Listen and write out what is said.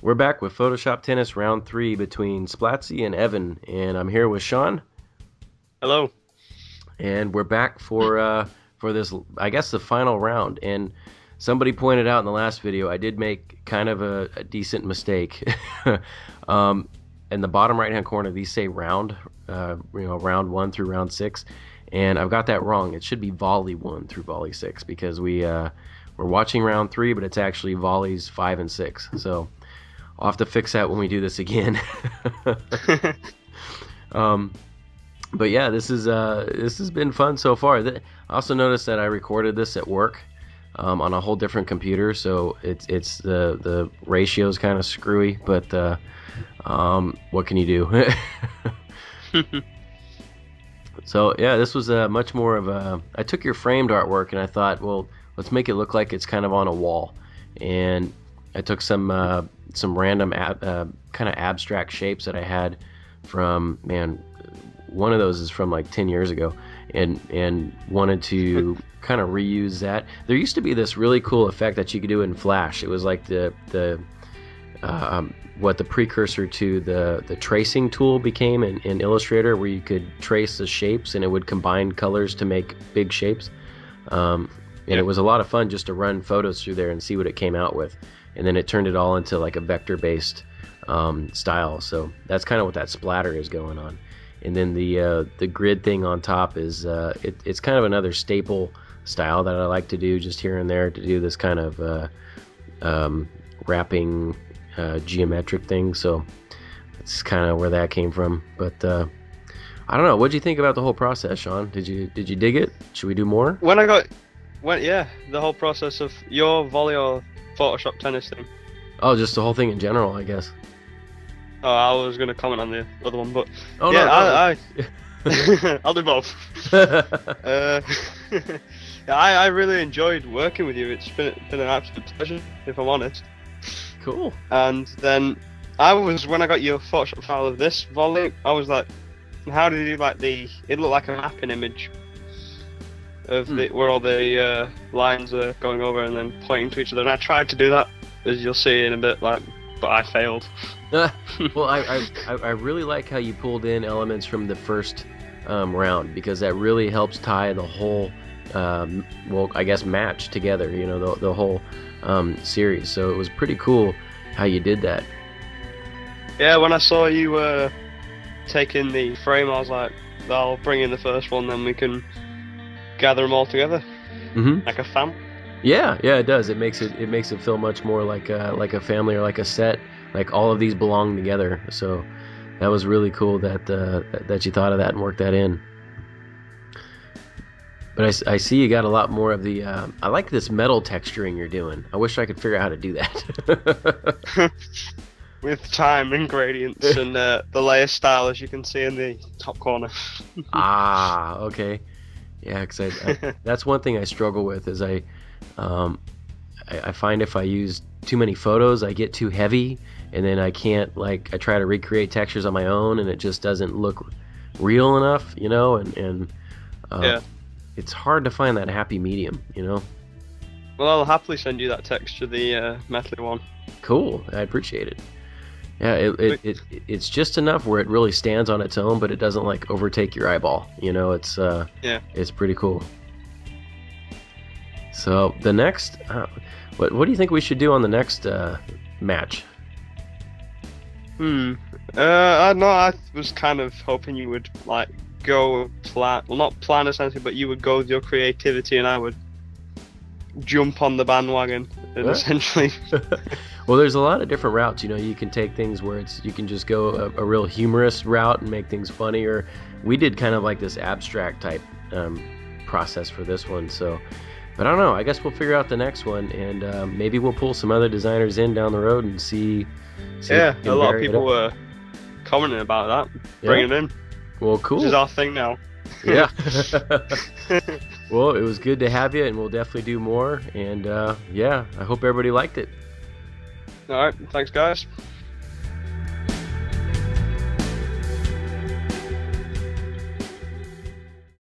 We're back with Photoshop Tennis Round 3 between Splatzeh and Evan, and I'm here with Sean, Hello. and we're back for this, I guess, the final round. And somebody pointed out in the last video I did make kind of a decent mistake. um, in the bottom right-hand corner, these say round, round 1 through round 6, and I've got that wrong. It should be volley 1 through volley 6 because we're watching round 3, but it's actually volleys 5 and 6. So I'll have to fix that when we do this again. um, but yeah, this has been fun so far. I also noticed that I recorded this at work on a whole different computer, so it's the ratio's kind of screwy. But what can you do? So yeah, this was much more of a. I took your framed artwork and I thought, well, let's make it look like it's kind of on a wall, and I took some random kind of abstract shapes that I had from, man, one of those is from like 10 years ago, and wanted to kind of reuse that. There used to be this really cool effect that you could do in Flash. It was like the precursor to the tracing tool became in Illustrator, where you could trace the shapes and it would combine colors to make big shapes. And it was a lot of fun just to run photos through there and see what it came out with. And then it turned it all into like a vector-based style. So that's kind of what that splatter is going on. And then the grid thing on top is it's kind of another staple style that I like to do just here and there, to do this kind of wrapping geometric thing. So that's kind of where that came from. But I don't know. What did you think about the whole process, Sean? Did you dig it? Should we do more? Yeah, the whole process of your volley or Photoshop tennis thing. Oh, just the whole thing in general, I guess. Oh, I was going to comment on the other one, but Oh yeah, no. I'll do both. Yeah, I really enjoyed working with you. It's been an absolute pleasure, if I'm honest. Cool. And then when I got your Photoshop file of this volley, I was like, how did you do like it looked like a mapping image of where all the lines are going over and then pointing to each other. And I tried to do that, as you'll see in a bit, but I failed. Well, I really like how you pulled in elements from the first round, because that really helps tie the whole, well, I guess, match together. You know, the whole series. So it was pretty cool how you did that. Yeah, when I saw you taking the frame, I was like, I'll bring in the first one, then we can gather them all together, like a fam. Yeah, it does. It makes it feel much more like a family, or like a set. Like all of these belong together. So that was really cool that you thought of that and worked that in. But I see you got a lot more of the. I like this metal texturing you're doing. I wish I could figure out how to do that. With time and gradients and the layer style, as you can see in the top corner. Ah, okay. Yeah, because that's one thing I struggle with is I find if I use too many photos, I get too heavy, and then I can't, like, I try to recreate textures on my own, and it just doesn't look real enough, you know, and yeah. It's hard to find that happy medium, you know. Well, I'll happily send you that texture, the metally one. Cool, I appreciate it. Yeah, it's just enough where it really stands on its own, but it doesn't like overtake your eyeball. You know, it's pretty cool. So the next, what do you think we should do on the next match? I don't know. I was kind of hoping you would like go not plan essentially, but you would go with your creativity, and I would jump on the bandwagon and essentially. Well, there's a lot of different routes. You know, you can take things where you can just go a real humorous route and make things funny, or we did kind of like this abstract type process for this one. So, but I don't know. I guess we'll figure out the next one, and maybe we'll pull some other designers in down the road and see. Yeah, a lot of people were commenting about that. Bring it in. Well, cool. This is our thing now. Yeah. Well, it was good to have you, and we'll definitely do more. And yeah, I hope everybody liked it. All right, thanks, guys.